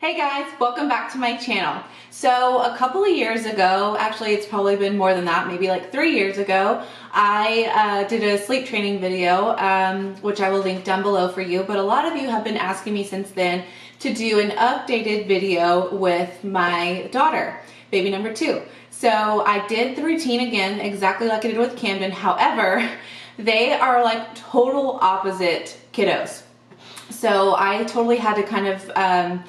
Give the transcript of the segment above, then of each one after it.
Hey guys, welcome back to my channel. So a couple of years ago, actually it's probably been more than that, maybe like 3 years ago, I did a sleep training video, which I will link down below for you, but a lot of you have been asking me since then to do an updated video with my daughter, baby number 2. So I did the routine again, exactly like I did with Camden. However, they are like total opposite kiddos. So I totally had to kind of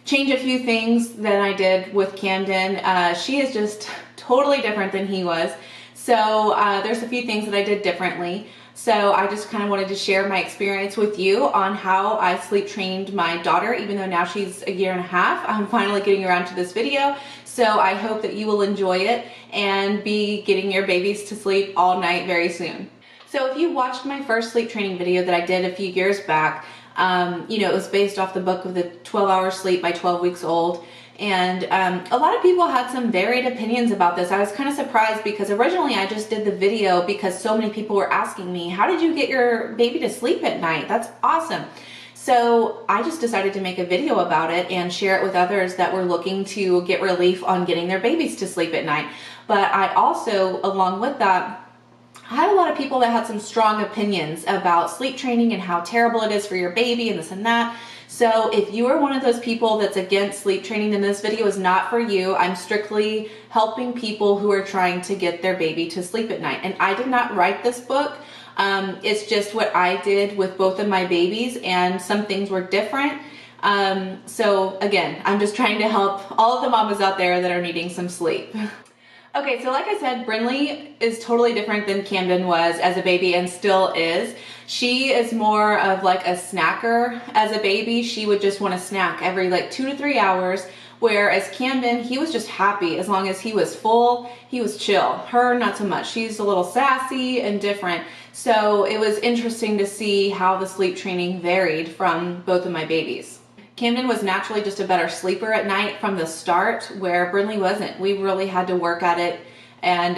change a few things than I did with Camden. She is just totally different than he was. So there's a few things that I did differently. So I just kind of wanted to share my experience with you on how I sleep trained my daughter, even though now she's a year and a half. I'm finally getting around to this video. So I hope that you will enjoy it and be getting your babies to sleep all night very soon. So if you watched my first sleep training video that I did a few years back, it was based off the book of the 12-hour sleep by 12 weeks old. And a lot of people had some varied opinions about this. I was kind of surprised because originally I just did the video because so many people were asking me, how did you get your baby to sleep at night? That's awesome. So I just decided to make a video about it and share it with others that were looking to get relief on getting their babies to sleep at night. But I also, along with that, I had a lot of people that had some strong opinions about sleep training and how terrible it is for your baby and this and that. So if you are one of those people that's against sleep training, then this video is not for you. I'm strictly helping people who are trying to get their baby to sleep at night. And I did not write this book. It's just what I did with both of my babies, and some things were different. So again, I'm just trying to help all of the mamas out there that are needing some sleep. Okay, so like I said, Brinley is totally different than Camden was as a baby and still is. She is more of like a snacker as a baby. She would just want to snack every like 2 to 3 hours, whereas Camden, he was just happy as long as he was full, he was chill. Her, not so much. She's a little sassy and different. So it was interesting to see how the sleep training varied from both of my babies. Camden was naturally just a better sleeper at night from the start, where Brinley wasn't. We really had to work at it and,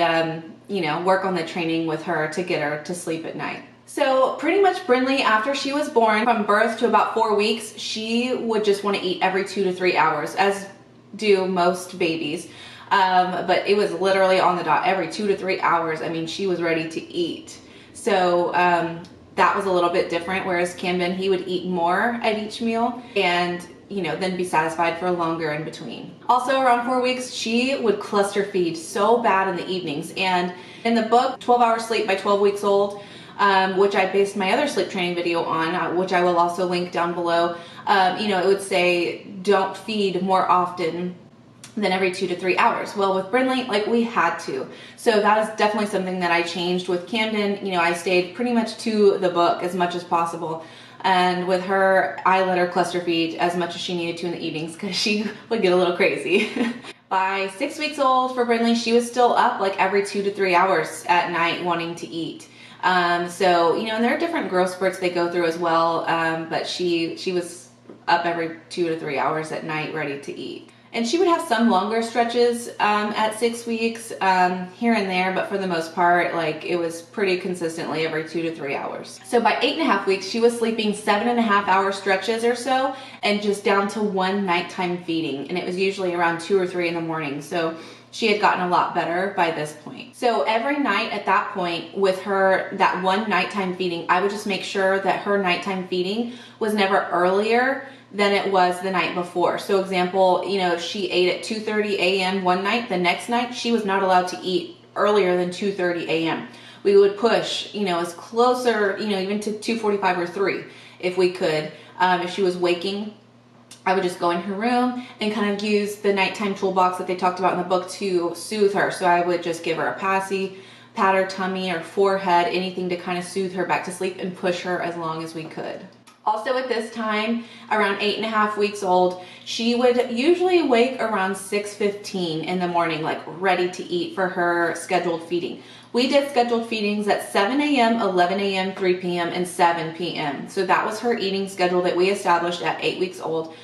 work on the training with her to get her to sleep at night. So pretty much Brinley, after she was born, from birth to about 4 weeks, she would just want to eat every 2 to 3 hours, as do most babies. But it was literally on the dot every 2 to 3 hours. I mean, she was ready to eat. So, that was a little bit different, whereas Camden, he would eat more at each meal and, then be satisfied for longer in between. Also, around 4 weeks, she would cluster feed so bad in the evenings. And in the book, 12-Hour Sleep by 12 Weeks Old, which I based my other sleep training video on, which I will also link down below, it would say don't feed more often than every 2 to 3 hours. Well, with Brinley, like, we had to. So that is definitely something that I changed. With Camden, I stayed pretty much to the book as much as possible. And with her, I let her cluster feed as much as she needed to in the evenings because she would get a little crazy. By 6 weeks old for Brinley, she was still up like every 2 to 3 hours at night wanting to eat. And there are different growth spurts they go through as well. But she was up every 2 to 3 hours at night ready to eat. And she would have some longer stretches at 6 weeks here and there, but for the most part, like, it was pretty consistently every 2 to 3 hours. So by 8.5 weeks, she was sleeping 7.5-hour stretches or so, and just down to 1 nighttime feeding. And it was usually around 2 or 3 in the morning. So she had gotten a lot better by this point. So every night at that point with her, that 1 nighttime feeding, I would just make sure that her nighttime feeding was never earlier than it was the night before. So example, if she ate at 2:30 a.m. one night, the next night she was not allowed to eat earlier than 2:30 a.m. We would push, as closer, even to 2:45 or 3 if we could. If she was waking, I would just go in her room and kind of use the nighttime toolbox that they talked about in the book to soothe her. So I would just give her a passy, pat her tummy or forehead, anything to kind of soothe her back to sleep and push her as long as we could. Also at this time, around 8.5 weeks old, she would usually wake around 6:15 in the morning, like ready to eat for her scheduled feeding. We did scheduled feedings at 7 a.m., 11 a.m., 3 p.m., and 7 p.m. So that was her eating schedule that we established at 8 weeks old.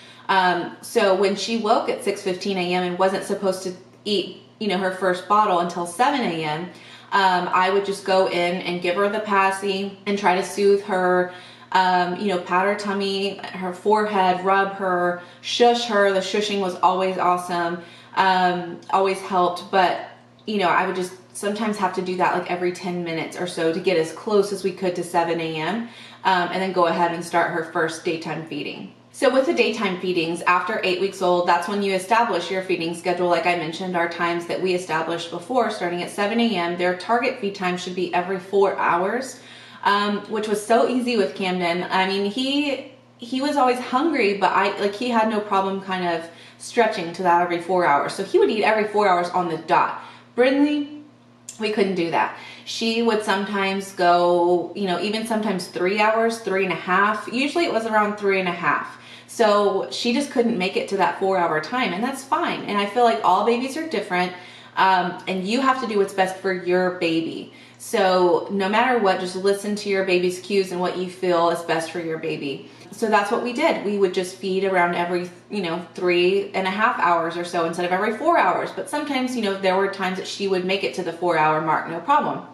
So when she woke at 6:15 a.m. and wasn't supposed to eat, her first bottle until 7 a.m., I would just go in and give her the passy and try to soothe her You know, pat her tummy, her forehead, rub her, shush her. The shushing was always awesome, always helped. But, you know, I would just sometimes have to do that like every 10 minutes or so to get as close as we could to 7 a.m. And then go ahead and start her first daytime feeding. So with the daytime feedings, after 8 weeks old, that's when you establish your feeding schedule. Like I mentioned, our times that we established before, starting at 7 a.m., their target feed time should be every 4 hours, which was so easy with Camden. I mean, he was always hungry, but he had no problem kind of stretching to that every 4 hours. So he would eat every 4 hours on the dot. Brindley, we couldn't do that. She would sometimes go, you know, even sometimes 3 hours, 3.5. Usually it was around 3.5. So she just couldn't make it to that 4 hour time, and that's fine. And I feel like all babies are different, and you have to do what's best for your baby. So no matter what, just listen to your baby's cues and what you feel is best for your baby. So that's what we did. We would just feed around every, 3.5 hours or so instead of every 4 hours. But sometimes, there were times that she would make it to the 4 hour mark, no problem.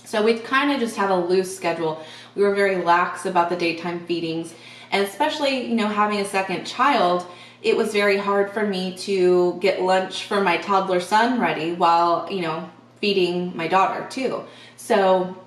So we'd kind of just have a loose schedule. We were very lax about the daytime feedings. And especially, having a second child, it was very hard for me to get lunch for my toddler son ready while, feeding my daughter too. So,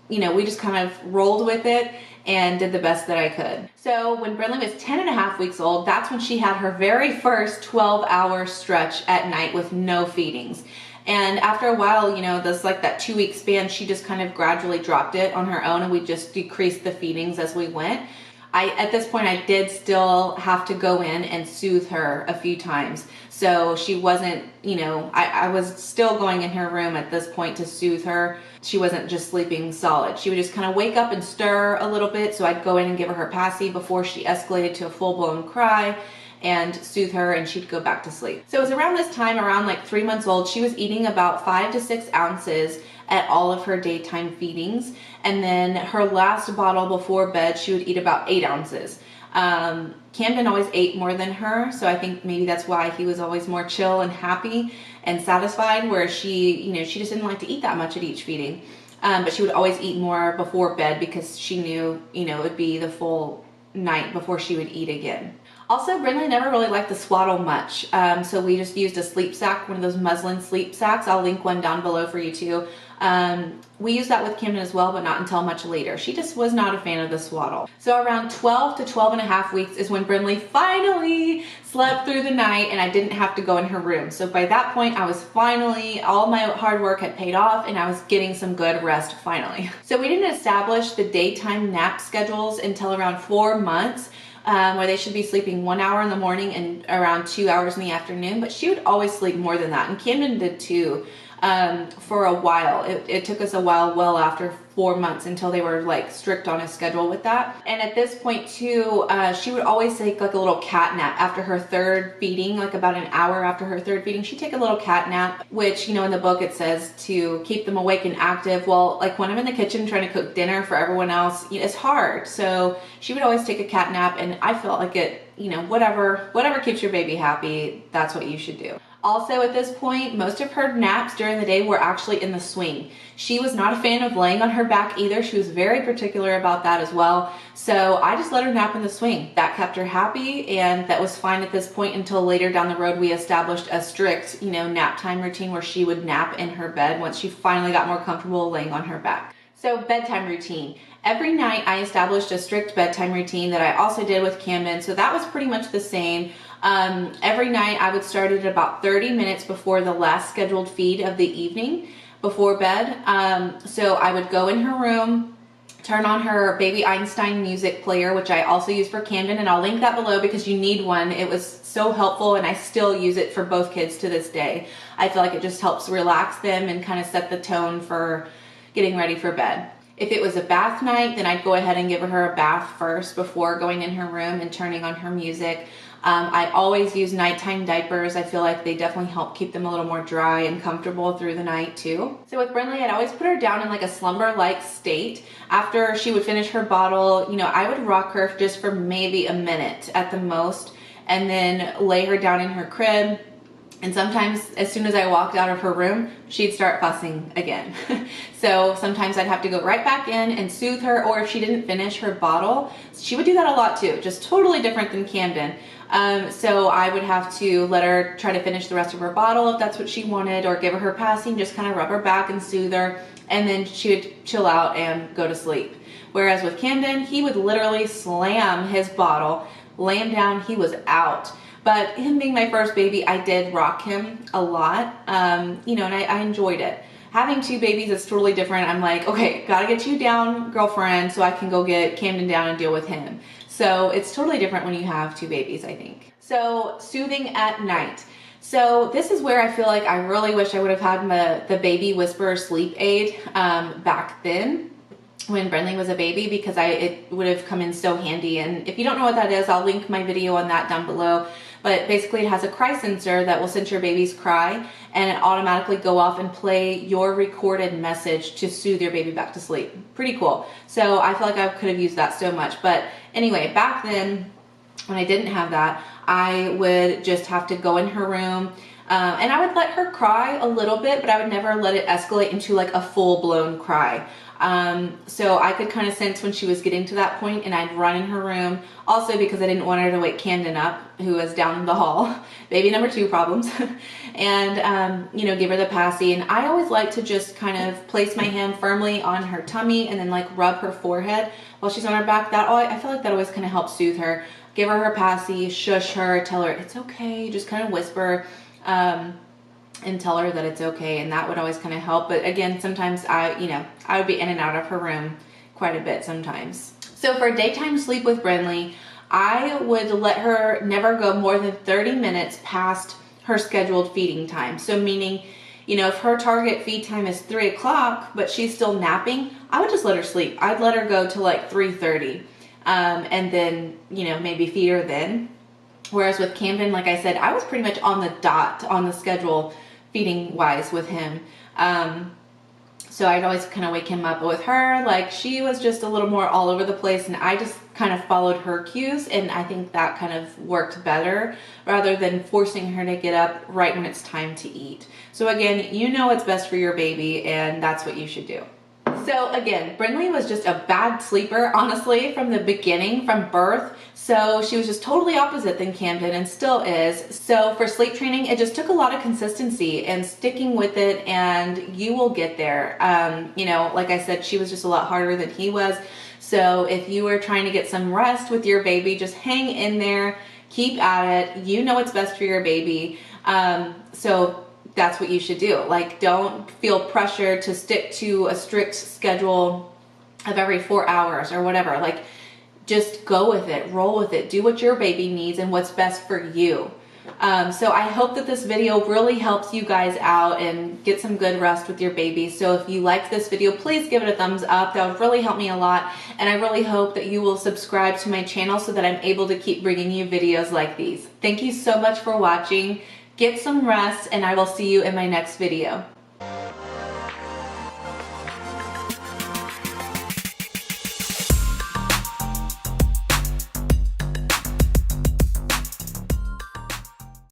we just kind of rolled with it and did the best that I could. So when Brindley was 10.5 weeks old, that's when she had her very first 12-hour stretch at night with no feedings. And after a while, that 2-week span, she just kind of gradually dropped it on her own, and we just decreased the feedings as we went. At this point, I did still have to go in and soothe her a few times. So she wasn't, I was still going in her room at this point to soothe her. She wasn't just sleeping solid. She would just kind of wake up and stir a little bit. So I'd go in and give her passy before she escalated to a full-blown cry and soothe her, and she'd go back to sleep. So it was around this time, around 3 months old, she was eating about 5 to 6 ounces at all of her daytime feedings. And then her last bottle before bed, she would eat about 8 ounces. Camden always ate more than her, so I think maybe that's why he was always more chill and happy and satisfied, where she just didn't like to eat that much at each feeding. But she would always eat more before bed because she knew, it would be the full night before she would eat again. Also, Brindley never really liked to swaddle much, so we just used a sleep sack, one of those muslin sleep sacks. I'll link one down below for you too. We used that with Camden as well, but not until much later. She just was not a fan of the swaddle. So around 12 to 12.5 weeks is when Brindley finally slept through the night, and I didn't have to go in her room. So by that point, I was finally, all my hard work had paid off, and I was getting some good rest finally. So we didn't establish the daytime nap schedules until around 4 months. Where they should be sleeping 1 hour in the morning and around 2 hours in the afternoon, but she would always sleep more than that, and Camden did too. For a while. It took us a while, well after 4 months, until they were strict on a schedule with that. And at this point too, she would always take a little cat nap after her third feeding, about an hour after her third feeding. She'd take a little cat nap, which, in the book it says to keep them awake and active. Well, when I'm in the kitchen trying to cook dinner for everyone else, it's hard. So she would always take a cat nap, and I felt like it, whatever keeps your baby happy, that's what you should do. Also, at this point, most of her naps during the day were actually in the swing. She was not a fan of laying on her back either. She was very particular about that as well. So I just let her nap in the swing. That kept her happy, and that was fine at this point until later down the road we established a strict, nap time routine where she would nap in her bed once she finally got more comfortable laying on her back. So bedtime routine. Every night I established a strict bedtime routine that I also did with Camden. So that was pretty much the same. Every night I would start at about 30 minutes before the last scheduled feed of the evening before bed. So I would go in her room, turn on her baby Einstein music player, which I also use for Camden, and I'll link that below because you need one. It was so helpful, and I still use it for both kids to this day. I feel like it just helps relax them and kind of set the tone for getting ready for bed. If it was a bath night, then I'd go ahead and give her a bath first before going in her room and turning on her music. I always use nighttime diapers. I feel like they definitely help keep them a little more dry and comfortable through the night too. So with Brindley, I'd always put her down in a slumber-like state. After she would finish her bottle, I would rock her just for maybe a minute at the most, and then lay her down in her crib, And sometimes as soon as I walked out of her room, she'd start fussing again. So sometimes I'd have to go right back in and soothe her, or if she didn't finish her bottle, she would do that a lot too, just totally different than Camden. So I would have to let her try to finish the rest of her bottle if that's what she wanted, or give her her passing, just kind of rub her back and soothe her, and then she would chill out and go to sleep. Whereas with Camden, he would literally slam his bottle, lay him down, he was out. But him being my first baby, I did rock him a lot, you know, and I enjoyed it. Having two babies is totally different. I'm like, okay, gotta get you down, girlfriend, so I can go get Camden down and deal with him. So it's totally different when you have two babies, I think. So soothing at night. So this is where I feel like I really wish I would have had the baby whisperer sleep aid back then when Brenly was a baby, because it would have come in so handy. And if you don't know what that is, I'll link my video on that down below. But basically it has a cry sensor that will sense your baby's cry, and it automatically go off and play your recorded message to soothe your baby back to sleep. Pretty cool. So I feel like I could have used that so much. But anyway, back then when I didn't have that, I would just have to go in her room, and I would let her cry a little bit, but I would never let it escalate into like a full-blown cry. So I could kind of sense when she was getting to that point, and I'd run in her room, also because I didn't want her to wake Camden up, who was down the hall, baby number 2 problems, and you know, give her the passy. And I always like to just kind of place my hand firmly on her tummy and then like rub her forehead while she's on her back. I feel like that always kind of helps soothe her. Give her her passy, shush her, tell her it's okay, just kind of whisper, and tell her that it's okay, and that would always kind of help. But again, sometimes I would be in and out of her room quite a bit sometimes. So for daytime sleep with Brenly, I would let her never go more than 30 minutes past her scheduled feeding time. So meaning, you know, if her target feed time is 3 o'clock, but she's still napping, I would just let her sleep. I'd let her go to like 3:30, and then, you know, maybe feed her then. Whereas with Camden, like I said, I was pretty much on the dot on the schedule feeding wise with him. So I'd always kind of wake him up. But with her, like, she was just a little more all over the place, and I just kind of followed her cues, and I think that kind of worked better rather than forcing her to get up right when it's time to eat. So again, you know what's best for your baby, and that's what you should do. So again, Brenly was just a bad sleeper, honestly, from the beginning, from birth. So she was just totally opposite than Camden, and still is. So for sleep training, it just took a lot of consistency and sticking with it, and you will get there. You know, like I said, she was just a lot harder than he was. So if you were trying to get some rest with your baby, just hang in there, keep at it. You know what's best for your baby. So that's what you should do. Like, don't feel pressure to stick to a strict schedule of every 4 hours or whatever. Like, just go with it, roll with it, do what your baby needs and what's best for you. So I hope that this video really helps you guys out and get some good rest with your baby. So if you liked this video, please give it a thumbs up. That would really help me a lot. And I really hope that you will subscribe to my channel so that I'm able to keep bringing you videos like these. Thank you so much for watching. Get some rest, and I will see you in my next video.